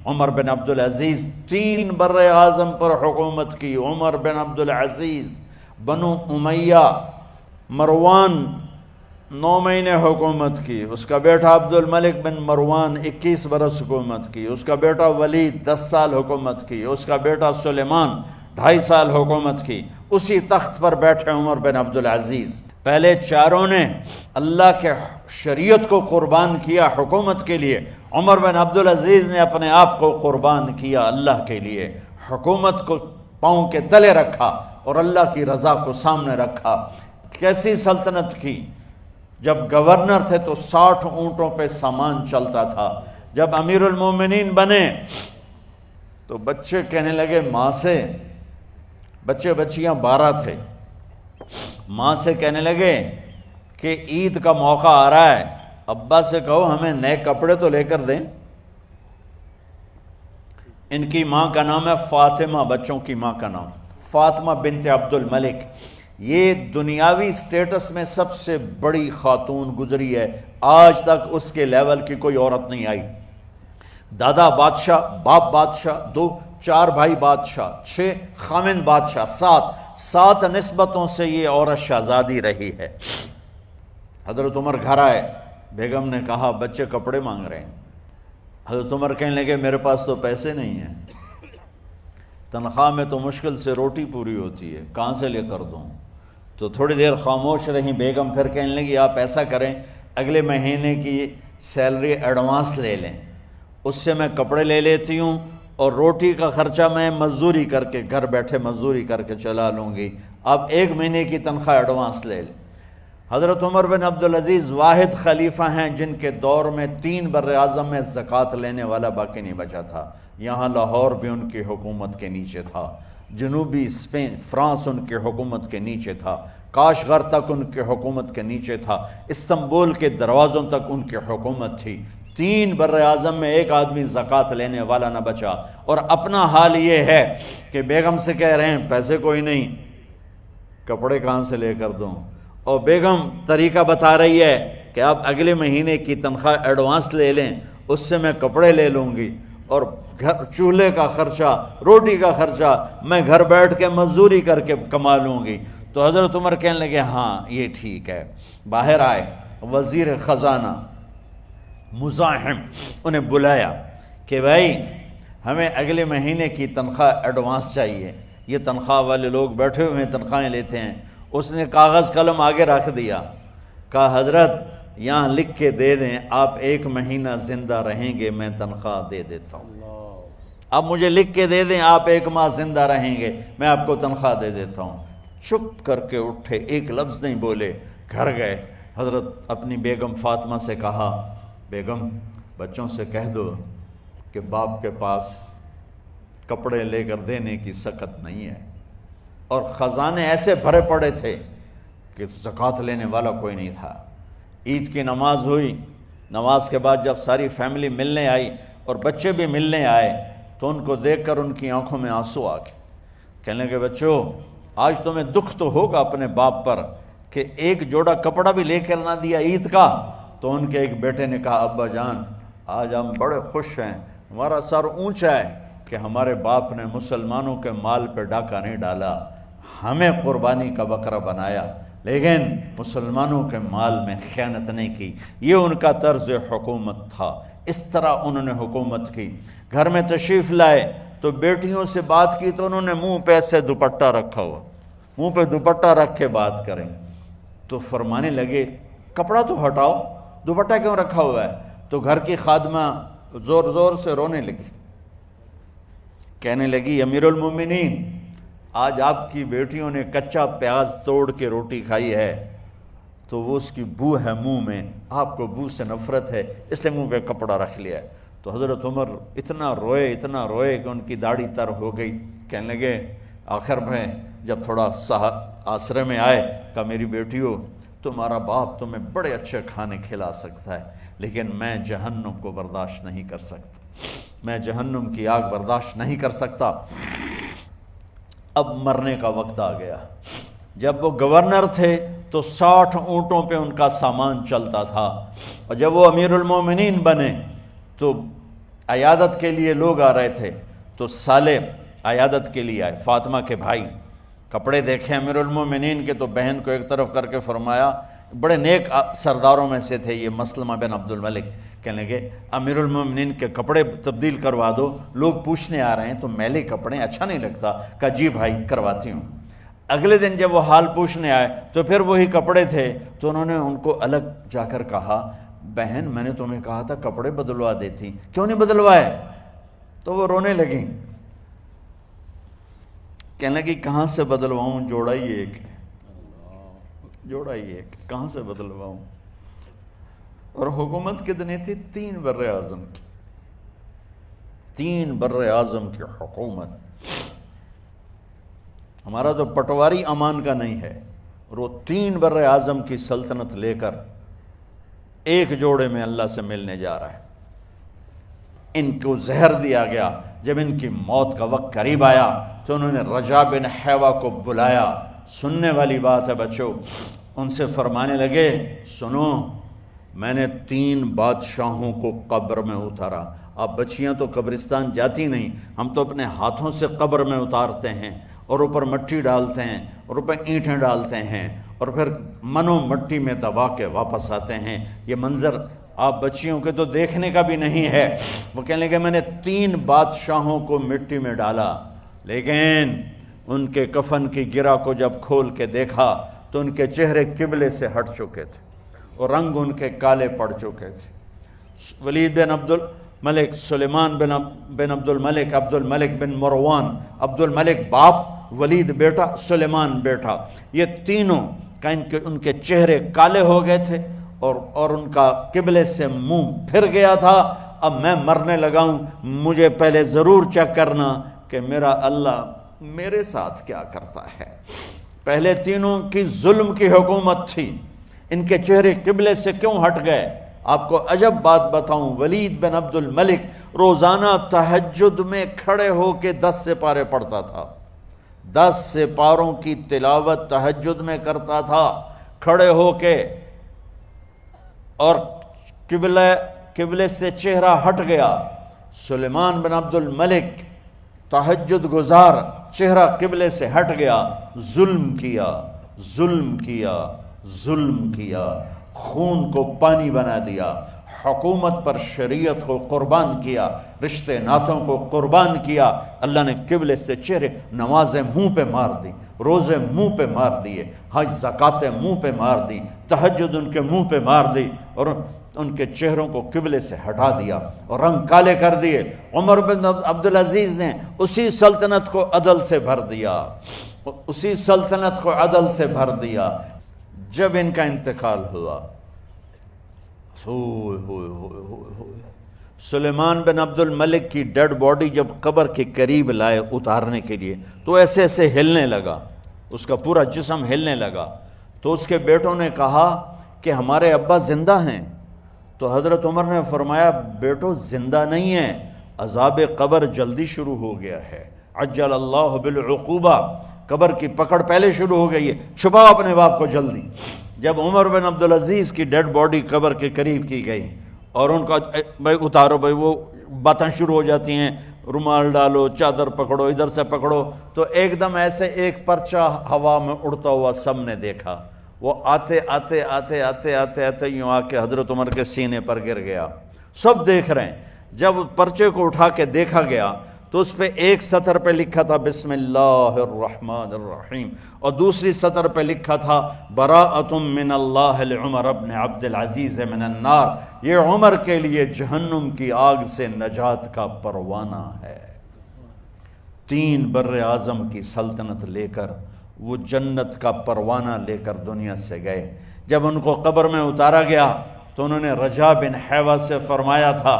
عمر بن عبدالعزیز 3 بر اعظم پر حکومت کی. عمر بن عبدالعزیز، بنو امیہ، مروان 9 مہینے حکومت کی. اس کا بیٹا عبد الملک بن مروان 21 برس حکومت کی. اس کا بیٹا ولید 10 سال حکومت کی. اس کا بیٹا سلیمان 2.5 سال حکومت کی. اسی تخت پر بیٹھے عمر بن عبدالعزیز. پہلے چاروں نے اللہ کے شریعت کو قربان کیا حکومت کے لیے. عمر بن عبدالعزیز نے اپنے آپ کو قربان کیا اللہ کے لیے. حکومت کو پاؤں کے تلے رکھا اور اللہ کی رضا کو سامنے رکھا. کیسی سلطنت کی؟ جب گورنر تھے تو 60 اونٹوں پہ سامان چلتا تھا. جب امیر المومنین بنے تو بچے کہنے لگے ماں سے، بچے بچیاں 12 تھے، ماں سے کہنے لگے کہ عید کا موقع آ رہا ہے، ابا سے کہو ہمیں نئے کپڑے تو لے کر دیں. ان کی ماں کا نام ہے فاطمہ، بچوں کی ماں کا نام فاطمہ بنت عبد الملک. یہ دنیاوی سٹیٹس میں سب سے بڑی خاتون گزری ہے. آج تک اس کے لیول کی کوئی عورت نہیں آئی. دادا بادشاہ، باپ بادشاہ، 4 بھائی بادشاہ، 6 خامند بادشاہ، 7 نسبتوں سے یہ عورت شہزادی رہی ہے. حضرت عمر گھر آئے، بیگم نے کہا بچے کپڑے مانگ رہے ہیں. حضرت عمر کہنے لگے میرے پاس تو پیسے نہیں ہیں، تنخواہ میں تو مشکل سے روٹی پوری ہوتی ہے، کہاں سے لے کر دوں؟ تو تھوڑی دیر خاموش رہیں. بیگم پھر کہنے لگی آپ ایسا کریں، اگلے مہینے کی سیلری ایڈوانس لے لیں، اس سے میں کپڑے لے لیتی ہوں اور روٹی کا خرچہ میں مزدوری کر کے گھر بیٹھے مزدوری کر کے چلا لوں گی، آپ 1 مہینے کی تنخواہ ایڈوانس لے لیں. حضرت عمر بن عبدالعزیز واحد خلیفہ ہیں جن کے دور میں 3 بر اعظم میں زکوٰۃ لینے والا باقی نہیں بچا تھا. یہاں لاہور بھی ان کی حکومت کے نیچے تھا، جنوبی اسپین فرانس ان کی حکومت کے نیچے تھا، کاشغر تک ان کی حکومت کے نیچے تھا، استنبول کے دروازوں تک ان کی حکومت تھی. 3 بر اعظم میں ایک آدمی زکوٰۃ لینے والا نہ بچا. اور اپنا حال یہ ہے کہ بیگم سے کہہ رہے ہیں پیسے کوئی نہیں، کپڑے کہاں سے لے کر دوں؟ اور بیگم طریقہ بتا رہی ہے کہ آپ اگلے مہینے کی تنخواہ ایڈوانس لے لیں، اس سے میں کپڑے لے لوں گی اور چولہے کا خرچہ، روٹی کا خرچہ میں گھر بیٹھ کے مزدوری کر کے کما لوں گی. تو حضرت عمر کہنے لگے ہاں یہ ٹھیک ہے. باہر آئے وزیر خزانہ مزاحم، انہیں بلایا کہ بھائی ہمیں اگلے مہینے کی تنخواہ ایڈوانس چاہیے. یہ تنخواہ والے لوگ بیٹھے ہوئے ہیں، تنخواہیں لیتے ہیں. اس نے کاغذ قلم آگے رکھ دیا، کہا حضرت یہاں لکھ کے دے دیں، آپ 1 مہینہ زندہ رہیں گے میں تنخواہ دے دیتا ہوں. آپ مجھے لکھ کے دے دیں آپ 1 ماہ زندہ رہیں گے میں آپ کو تنخواہ دے دیتا ہوں. چپ کر کے اٹھے، ایک لفظ نہیں بولے، گھر گئے. حضرت اپنی بیگم فاطمہ سے کہا بیگم بچوں سے کہہ دو کہ باپ کے پاس کپڑے لے کر دینے کی سخت نہیں ہے. اور خزانے ایسے بھرے پڑے تھے کہ زکوٰۃ لینے والا کوئی نہیں تھا. عید کی نماز ہوئی، نماز کے بعد جب ساری فیملی ملنے آئی اور بچے بھی ملنے آئے تو ان کو دیکھ کر ان کی آنکھوں میں آنسو آ گئے. کہنے لگے بچوں آج تمہیں دکھ تو ہوگا اپنے باپ پر کہ ایک جوڑا کپڑا بھی لے کر نہ دیا عید کا. تو ان کے ایک بیٹے نے کہا ابا جان آج ہم بڑے خوش ہیں، ہمارا سر اونچا ہے کہ ہمارے باپ نے مسلمانوں کے مال پہ ڈاکہ نہیں ڈالا، ہمیں قربانی کا بکرا بنایا لیکن مسلمانوں کے مال میں خیانت نہیں کی. یہ ان کا طرز حکومت تھا، اس طرح انہوں نے حکومت کی. گھر میں تشریف لائے تو بیٹیوں سے بات کی تو انہوں نے منہ پہ ایسے دوپٹہ رکھا ہوا، منہ پہ دوپٹہ رکھ کے بات کریں. تو فرمانے لگے کپڑا تو ہٹاؤ، دوپٹہ کیوں رکھا ہوا ہے؟ تو گھر کی خادمہ زور زور سے رونے لگی، کہنے لگی امیر المومنین آج آپ کی بیٹیوں نے کچا پیاز توڑ کے روٹی کھائی ہے تو وہ اس کی بو ہے منہ میں، آپ کو بو سے نفرت ہے اس لیے منہ پہ کپڑا رکھ لیا ہے. تو حضرت عمر اتنا روئے کہ ان کی داڑھی تر ہو گئی. کہنے لگے آخر میں جب تھوڑا آسرے میں آئے کہا میری بیٹیوں تمہارا باپ تمہیں بڑے اچھے کھانے کھلا سکتا ہے لیکن میں جہنم کو برداشت نہیں کر سکتا، میں جہنم کی آگ برداشت نہیں کر سکتا. اب مرنے کا وقت آ گیا. جب وہ گورنر تھے تو 60 اونٹوں پہ ان کا سامان چلتا تھا، اور جب وہ امیر المومنین بنے تو عیادت کے لیے لوگ آ رہے تھے، تو سالے عیادت کے لیے آئے، فاطمہ کے بھائی، کپڑے دیکھے امیر المومنین کے، تو بہن کو ایک طرف کر کے فرمایا، بڑے نیک سرداروں میں سے تھے یہ مسلمہ بن عبد الملک، کہنے لگے امیر المومنین کے کپڑے تبدیل کروا دو، لوگ پوچھنے آ رہے ہیں تو میلے کپڑے اچھا نہیں لگتا، کہا جی بھائی کرواتی ہوں۔ اگلے دن جب وہ حال پوچھنے آئے تو پھر وہی کپڑے تھے، تو انہوں نے ان کو الگ جا کر کہا، بہن میں نے تمہیں کہا تھا کپڑے بدلوا دیتی، کیوں نہیں بدلوائے؟ تو وہ رونے لگیں، کہنے لگی کہاں سے بدلواؤں، جوڑا ہی ایک، کہاں سے بدلواؤں؟ اور حکومت کتنی تھی؟ 3 بر اعظم کی، 3 بر اعظم کی حکومت۔ ہمارا تو پٹواری امان کا نہیں ہے، اور وہ 3 بر اعظم کی سلطنت لے کر ایک جوڑے میں اللہ سے ملنے جا رہا ہے۔ ان کو زہر دیا گیا، جب ان کی موت کا وقت قریب آیا تو انہوں نے رجا بن حیوہ کو بلایا، سننے والی بات ہے بچوں، ان سے فرمانے لگے، سنو میں نے 3 بادشاہوں کو قبر میں اتارا، اب بچیاں تو قبرستان جاتی نہیں، ہم تو اپنے ہاتھوں سے قبر میں اتارتے ہیں، اور اوپر مٹی ڈالتے ہیں، اور اوپر اینٹیں ڈالتے ہیں، اور پھر منو مٹی میں دبا کے واپس آتے ہیں۔ یہ منظر آپ بچیوں کے تو دیکھنے کا بھی نہیں ہے۔ وہ کہنے لگے میں نے 3 بادشاہوں کو مٹی میں ڈالا، لیکن ان کے کفن کی گرہ کو جب کھول کے دیکھا تو ان کے چہرے قبلے سے ہٹ چکے تھے، اور رنگ ان کے کالے پڑ چکے تھے۔ ولید بن عبد الملک، سلیمان بن عبد الملک، عبد الملک بن مروان، عبد الملک باپ، ولید بیٹا، سلیمان بیٹا، یہ تینوں کا ان کے چہرے کالے ہو گئے تھے، اور ان کا قبلے سے منہ پھر گیا تھا۔ اب میں مرنے لگا ہوں، مجھے پہلے ضرور چیک کرنا کہ میرا اللہ میرے ساتھ کیا کرتا ہے۔ پہلے تینوں کی ظلم کی حکومت تھی، ان کے چہرے قبلے سے کیوں ہٹ گئے؟ آپ کو عجب بات بتاؤں، ولید بن عبد الملک روزانہ تہجد میں کھڑے ہو کے 10 سپارے پڑھتا تھا، 10 سپاروں کی تلاوت تہجد میں کرتا تھا کھڑے ہو کے، اور قبلے سے چہرہ ہٹ گیا۔ سلیمان بن عبد الملک تہجد گزار، چہرہ قبلے سے ہٹ گیا، ظلم کیا، ظلم کیا، ظلم کیا، خون کو پانی بنا دیا، حکومت پر شریعت کو قربان کیا، رشتے ناتوں کو قربان کیا۔ اللہ نے قبلے سے چہرے، نمازیں منہ پہ مار دی، روزے منہ پہ مار دیے، حج زکاتیں منہ پہ مار دی، تہجد ان کے منہ پہ مار دی، اور ان کے چہروں کو قبلے سے ہٹا دیا اور رنگ کالے کر دیے۔ عمر بن عبدالعزیز نے اسی سلطنت کو عدل سے بھر دیا، اسی سلطنت کو عدل سے بھر دیا۔ جب ان کا انتقال ہوا، سلیمان بن عبد الملک کی ڈیڈ باڈی جب قبر کے قریب لائے اتارنے کے لیے تو ایسے ایسے ہلنے لگا، اس کا پورا جسم ہلنے لگا۔ تو اس کے بیٹوں نے کہا کہ ہمارے ابا زندہ ہیں، تو حضرت عمر نے فرمایا بیٹو زندہ نہیں ہیں، عذاب قبر جلدی شروع ہو گیا ہے، عجل اللہ بالعقوبہ، قبر کی پکڑ پہلے شروع ہو گئی ہے، چھپاؤ اپنے باپ کو جلدی۔ جب عمر بن عبدالعزیز کی ڈیڈ باڈی قبر کے قریب کی گئی اور ان کا بھائی اتارو، بھائی وہ باتیں شروع ہو جاتی ہیں، رومال ڈالو، چادر پکڑو، ادھر سے پکڑو، تو ایک دم ایسے ایک پرچہ ہوا میں اڑتا ہوا سب نے دیکھا، وہ آتے آتے آتے آتے آتے آتے یوں آ کے حضرت عمر کے سینے پر گر گیا۔ سب دیکھ رہے ہیں۔ جب پرچے کو اٹھا کے دیکھا گیا تو اس پہ ایک سطر پہ لکھا تھا بسم اللہ الرحمن الرحیم، اور دوسری سطر پہ لکھا تھا براءۃ من اللہ لعمر بن عبد العزیز من النار، یہ عمر کے لیے جہنم کی آگ سے نجات کا پروانہ ہے۔ 3 بر اعظم کی سلطنت لے کر وہ جنت کا پروانہ لے کر دنیا سے گئے۔ جب ان کو قبر میں اتارا گیا تو انہوں نے رجا بن حیوہ سے فرمایا تھا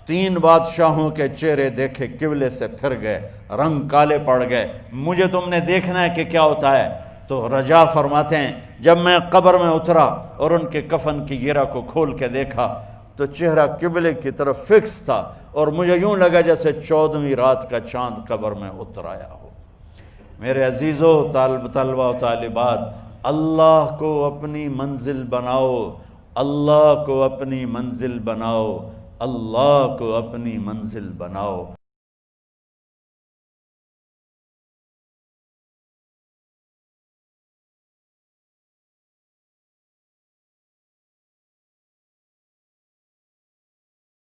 3 بادشاہوں کے چہرے دیکھے قبلے سے پھر گئے، رنگ کالے پڑ گئے، مجھے تم نے دیکھنا ہے کہ کیا ہوتا ہے۔ تو رجا فرماتے ہیں جب میں قبر میں اترا اور ان کے کفن کی گرہ کو کھول کے دیکھا تو چہرہ قبلے کی طرف فکس تھا، اور مجھے یوں لگا جیسے 14ویں رات کا چاند قبر میں اتر آیا ہو۔ میرے عزیزو، طلبہ و طالبات، اللہ کو اپنی منزل بناؤ، اللہ کو اپنی منزل بناؤ، اللہ کو اپنی منزل بناؤ۔